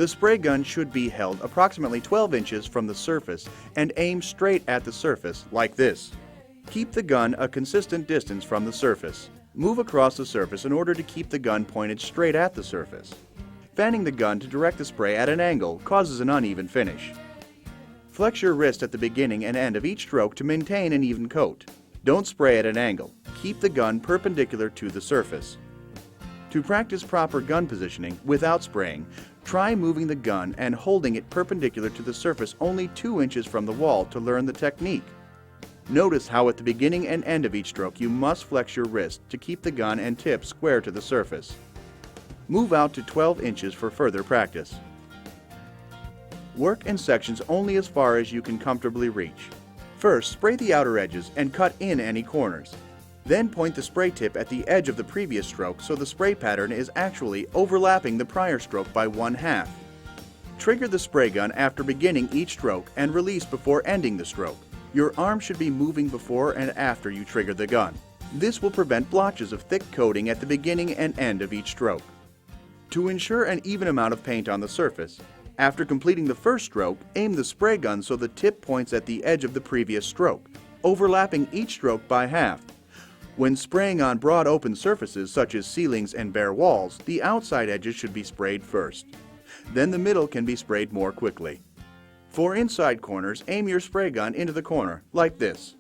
The spray gun should be held approximately 12 inches from the surface and aim straight at the surface, like this. Keep the gun a consistent distance from the surface. Move across the surface in order to keep the gun pointed straight at the surface. Fanning the gun to direct the spray at an angle causes an uneven finish. Flex your wrist at the beginning and end of each stroke to maintain an even coat. Don't spray at an angle. Keep the gun perpendicular to the surface. To practice proper gun positioning without spraying, try moving the gun and holding it perpendicular to the surface only 2 inches from the wall to learn the technique. Notice how at the beginning and end of each stroke you must flex your wrist to keep the gun and tip square to the surface. Move out to 12 inches for further practice. Work in sections only as far as you can comfortably reach. First, spray the outer edges and cut in any corners. Then point the spray tip at the edge of the previous stroke so the spray pattern is actually overlapping the prior stroke by 1/2. Trigger the spray gun after beginning each stroke and release before ending the stroke. Your arm should be moving before and after you trigger the gun. This will prevent blotches of thick coating at the beginning and end of each stroke. To ensure an even amount of paint on the surface, after completing the first stroke, aim the spray gun so the tip points at the edge of the previous stroke, overlapping each stroke by 1/2. When spraying on broad open surfaces such as ceilings and bare walls, the outside edges should be sprayed first. Then the middle can be sprayed more quickly. For inside corners, aim your spray gun into the corner, like this.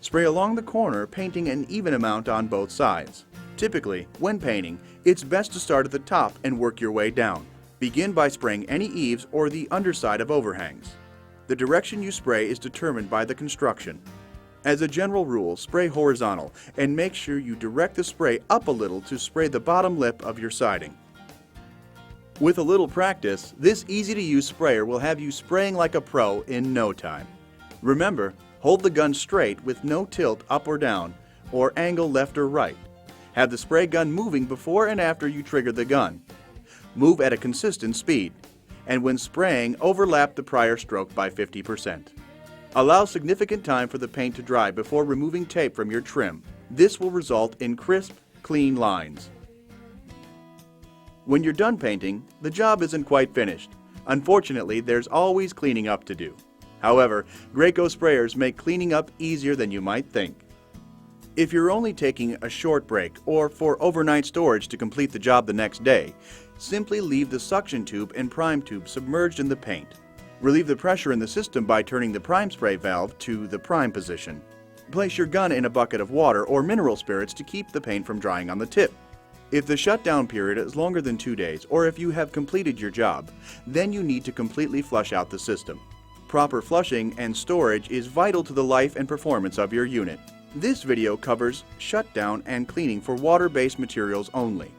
Spray along the corner, painting an even amount on both sides. Typically, when painting, it's best to start at the top and work your way down. Begin by spraying any eaves or the underside of overhangs. The direction you spray is determined by the construction. As a general rule, spray horizontal and make sure you direct the spray up a little to spray the bottom lip of your siding. With a little practice, this easy-to-use sprayer will have you spraying like a pro in no time. Remember, hold the gun straight with no tilt up or down, or angle left or right. Have the spray gun moving before and after you trigger the gun. Move at a consistent speed, and when spraying, overlap the prior stroke by 50%. Allow significant time for the paint to dry before removing tape from your trim. This will result in crisp, clean lines. When you're done painting, the job isn't quite finished. Unfortunately, there's always cleaning up to do. However, Graco Sprayers make cleaning up easier than you might think. If you're only taking a short break or for overnight storage to complete the job the next day, simply leave the suction tube and prime tube submerged in the paint. Relieve the pressure in the system by turning the prime spray valve to the prime position. Place your gun in a bucket of water or mineral spirits to keep the paint from drying on the tip. If the shutdown period is longer than 2 days, or if you have completed your job, then you need to completely flush out the system. Proper flushing and storage is vital to the life and performance of your unit. This video covers shutdown and cleaning for water-based materials only.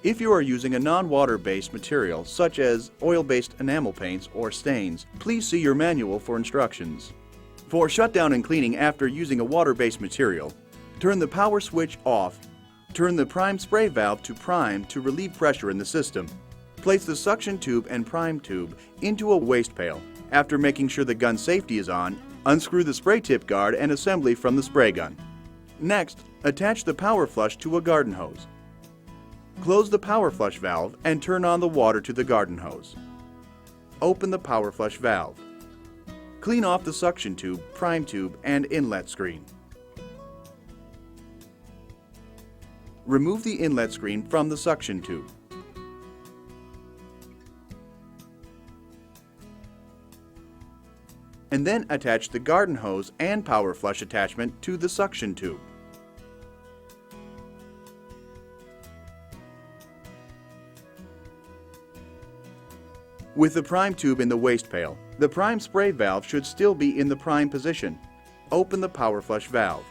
If you are using a non-water-based material, such as oil-based enamel paints or stains, please see your manual for instructions. For shutdown and cleaning after using a water-based material, turn the power switch off. Turn the prime spray valve to prime to relieve pressure in the system. Place the suction tube and prime tube into a waste pail. After making sure the gun safety is on, unscrew the spray tip guard and assembly from the spray gun. Next, attach the power flush to a garden hose. Close the power flush valve and turn on the water to the garden hose. Open the power flush valve. Clean off the suction tube, prime tube, and inlet screen. Remove the inlet screen from the suction tube. And then attach the garden hose and power flush attachment to the suction tube. With the prime tube in the waste pail, the prime spray valve should still be in the prime position. Open the power flush valve.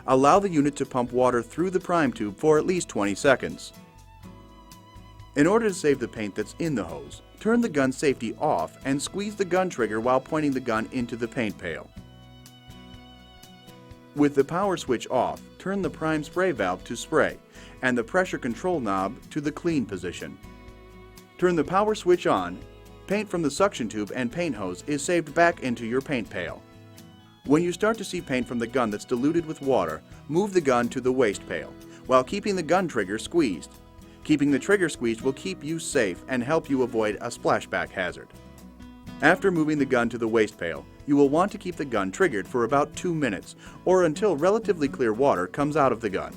Allow the unit to pump water through the prime tube for at least 20 seconds. In order to save the paint that's in the hose, turn the gun safety off and squeeze the gun trigger while pointing the gun into the paint pail. With the power switch off, turn the prime spray valve to spray and the pressure control knob to the clean position. Turn the power switch on. Paint from the suction tube and paint hose is saved back into your paint pail. When you start to see paint from the gun that's diluted with water, move the gun to the waste pail, while keeping the gun trigger squeezed. Keeping the trigger squeezed will keep you safe and help you avoid a splashback hazard. After moving the gun to the waste pail, you will want to keep the gun triggered for about 2 minutes or until relatively clear water comes out of the gun.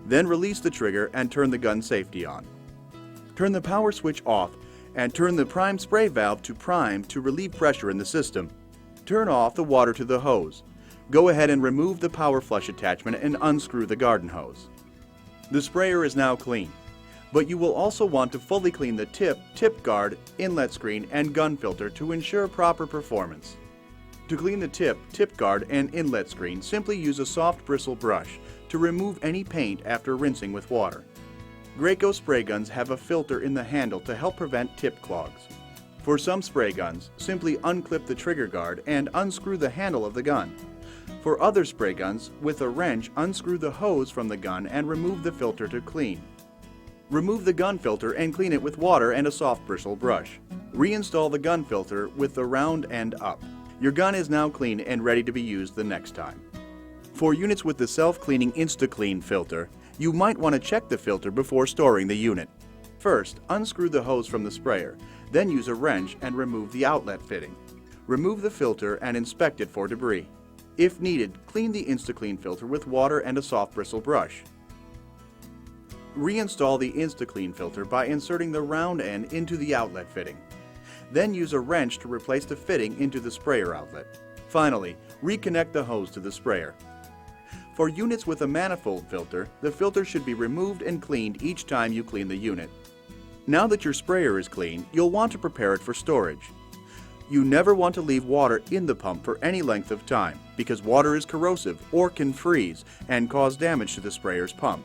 Then release the trigger and turn the gun safety on. Turn the power switch off and turn the prime spray valve to prime to relieve pressure in the system. Turn off the water to the hose. Go ahead and remove the power flush attachment and unscrew the garden hose. The sprayer is now clean, but you will also want to fully clean the tip guard, inlet screen, and gun filter to ensure proper performance. To clean the tip guard, and inlet screen, simply use a soft bristle brush to remove any paint after rinsing with water. Graco spray guns have a filter in the handle to help prevent tip clogs. For some spray guns, simply unclip the trigger guard and unscrew the handle of the gun. For other spray guns, with a wrench, unscrew the hose from the gun and remove the filter to clean. Remove the gun filter and clean it with water and a soft bristle brush. Reinstall the gun filter with the round end up. Your gun is now clean and ready to be used the next time. For units with the self-cleaning InstaClean filter, you might want to check the filter before storing the unit. First, unscrew the hose from the sprayer, then use a wrench and remove the outlet fitting. Remove the filter and inspect it for debris. If needed, clean the InstaClean filter with water and a soft bristle brush. Reinstall the InstaClean filter by inserting the round end into the outlet fitting. Then use a wrench to replace the fitting into the sprayer outlet. Finally, reconnect the hose to the sprayer. For units with a manifold filter, the filter should be removed and cleaned each time you clean the unit. Now that your sprayer is clean, you'll want to prepare it for storage. You never want to leave water in the pump for any length of time because water is corrosive or can freeze and cause damage to the sprayer's pump.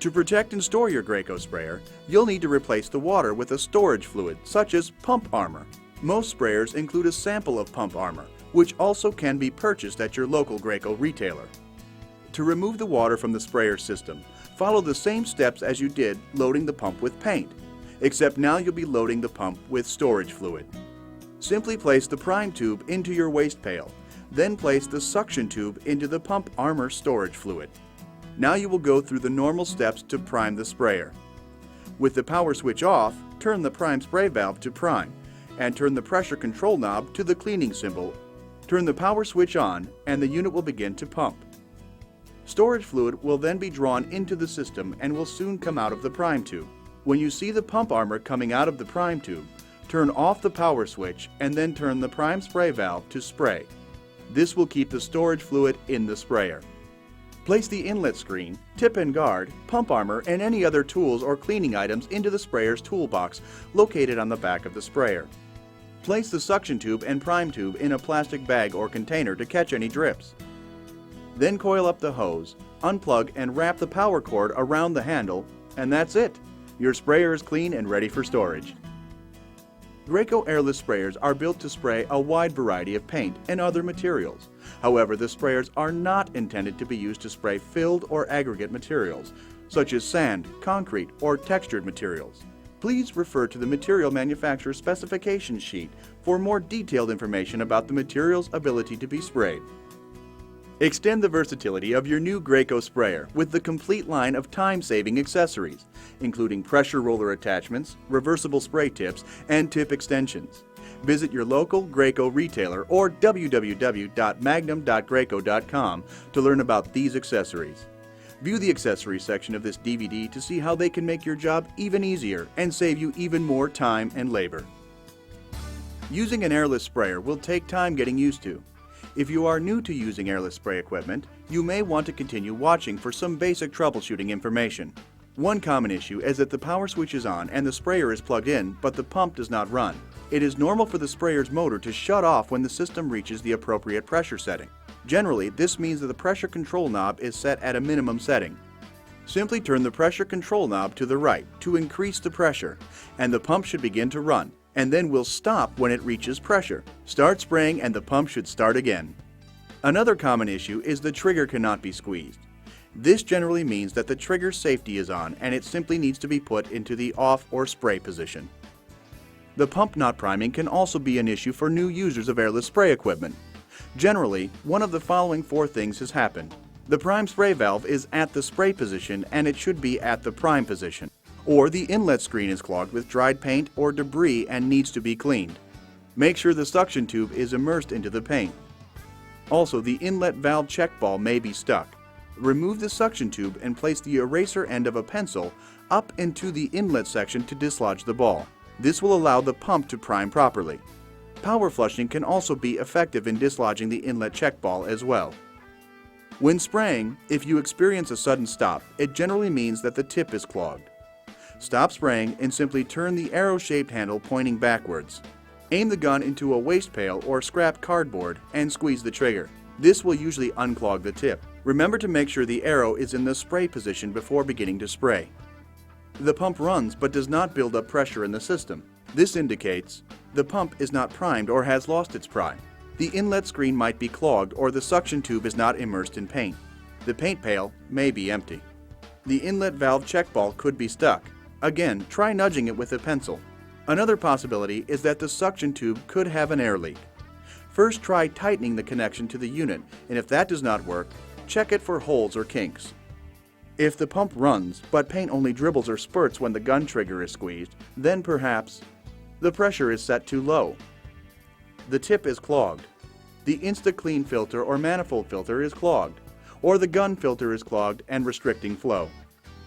To protect and store your Graco sprayer, you'll need to replace the water with a storage fluid such as pump armor. Most sprayers include a sample of pump armor, which also can be purchased at your local Graco retailer. To remove the water from the sprayer system, follow the same steps as you did loading the pump with paint, except now you'll be loading the pump with storage fluid. Simply place the prime tube into your waste pail, then place the suction tube into the pump armor storage fluid. Now you will go through the normal steps to prime the sprayer. With the power switch off, turn the prime spray valve to prime, and turn the pressure control knob to the cleaning symbol. Turn the power switch on, and the unit will begin to pump. Storage fluid will then be drawn into the system and will soon come out of the prime tube. When you see the pump armor coming out of the prime tube, turn off the power switch and then turn the prime spray valve to spray. This will keep the storage fluid in the sprayer. Place the inlet screen, tip and guard, pump armor, and any other tools or cleaning items into the sprayer's toolbox located on the back of the sprayer. Place the suction tube and prime tube in a plastic bag or container to catch any drips. Then coil up the hose, unplug and wrap the power cord around the handle, and that's it. Your sprayer is clean and ready for storage. Graco airless sprayers are built to spray a wide variety of paint and other materials. However, the sprayers are not intended to be used to spray filled or aggregate materials, such as sand, concrete, or textured materials. Please refer to the material manufacturer's specification sheet for more detailed information about the material's ability to be sprayed. Extend the versatility of your new Graco sprayer with the complete line of time-saving accessories, including pressure roller attachments, reversible spray tips, and tip extensions. Visit your local Graco retailer or www.magnum.graco.com to learn about these accessories. View the accessories section of this DVD to see how they can make your job even easier and save you even more time and labor. Using an airless sprayer will take time getting used to. If you are new to using airless spray equipment, you may want to continue watching for some basic troubleshooting information. One common issue is that the power switch is on and the sprayer is plugged in, but the pump does not run. It is normal for the sprayer's motor to shut off when the system reaches the appropriate pressure setting. Generally, this means that the pressure control knob is set at a minimum setting. Simply turn the pressure control knob to the right to increase the pressure, and the pump should begin to run, and then will stop when it reaches pressure. Start spraying and the pump should start again. Another common issue is the trigger cannot be squeezed. This generally means that the trigger safety is on and it simply needs to be put into the off or spray position. The pump not priming can also be an issue for new users of airless spray equipment. Generally, one of the following four things has happened. The prime spray valve is at the spray position and it should be at the prime position. or the inlet screen is clogged with dried paint or debris and needs to be cleaned. Make sure the suction tube is immersed into the paint. Also, the inlet valve check ball may be stuck. Remove the suction tube and place the eraser end of a pencil up into the inlet section to dislodge the ball. This will allow the pump to prime properly. Power flushing can also be effective in dislodging the inlet check ball as well. When spraying, if you experience a sudden stop, it generally means that the tip is clogged. Stop spraying and simply turn the arrow-shaped handle pointing backwards. Aim the gun into a waste pail or scrap cardboard and squeeze the trigger. This will usually unclog the tip. Remember to make sure the arrow is in the spray position before beginning to spray. The pump runs but does not build up pressure in the system. This indicates the pump is not primed or has lost its prime. The inlet screen might be clogged or the suction tube is not immersed in paint. The paint pail may be empty. The inlet valve check ball could be stuck. Again, try nudging it with a pencil. Another possibility is that the suction tube could have an air leak. First, try tightening the connection to the unit, and if that does not work, check it for holes or kinks. If the pump runs, but paint only dribbles or spurts when the gun trigger is squeezed, then perhaps the pressure is set too low. The tip is clogged. The InstaClean filter or manifold filter is clogged, or the gun filter is clogged and restricting flow.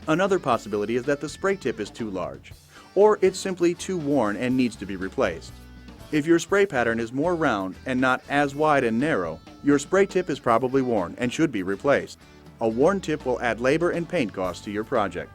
Another possibility is that the spray tip is too large, or it's simply too worn and needs to be replaced. If your spray pattern is more round and not as wide and narrow, your spray tip is probably worn and should be replaced. A worn tip will add labor and paint costs to your project.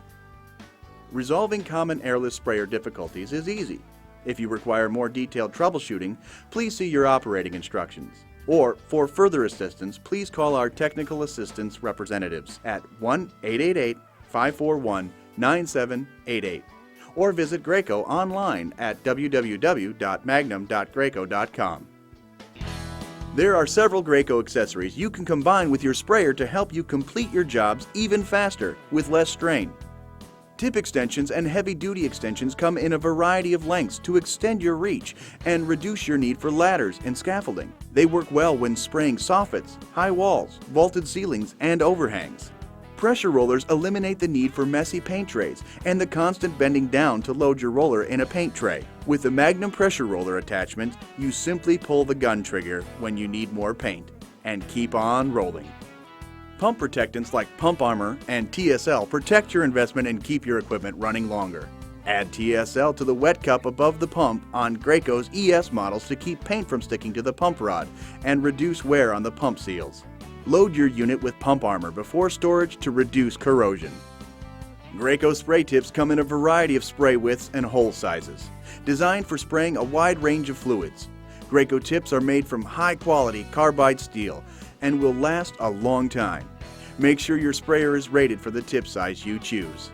Resolving common airless sprayer difficulties is easy. If you require more detailed troubleshooting, please see your operating instructions. Or, for further assistance, please call our technical assistance representatives at 1-888-541-9788 or visit Graco online at www.magnum.graco.com. There are several Graco accessories you can combine with your sprayer to help you complete your jobs even faster with less strain. Tip extensions and heavy-duty extensions come in a variety of lengths to extend your reach and reduce your need for ladders and scaffolding. They work well when spraying soffits, high walls, vaulted ceilings, and overhangs. Pressure rollers eliminate the need for messy paint trays and the constant bending down to load your roller in a paint tray. With the Magnum pressure roller attachment, you simply pull the gun trigger when you need more paint and keep on rolling. Pump protectants like Pump Armor and TSL protect your investment and keep your equipment running longer. Add TSL to the wet cup above the pump on Graco's ES models to keep paint from sticking to the pump rod and reduce wear on the pump seals. Load your unit with Pump Armor before storage to reduce corrosion. Graco spray tips come in a variety of spray widths and hole sizes, designed for spraying a wide range of fluids. Graco tips are made from high-quality carbide steel and will last a long time. Make sure your sprayer is rated for the tip size you choose.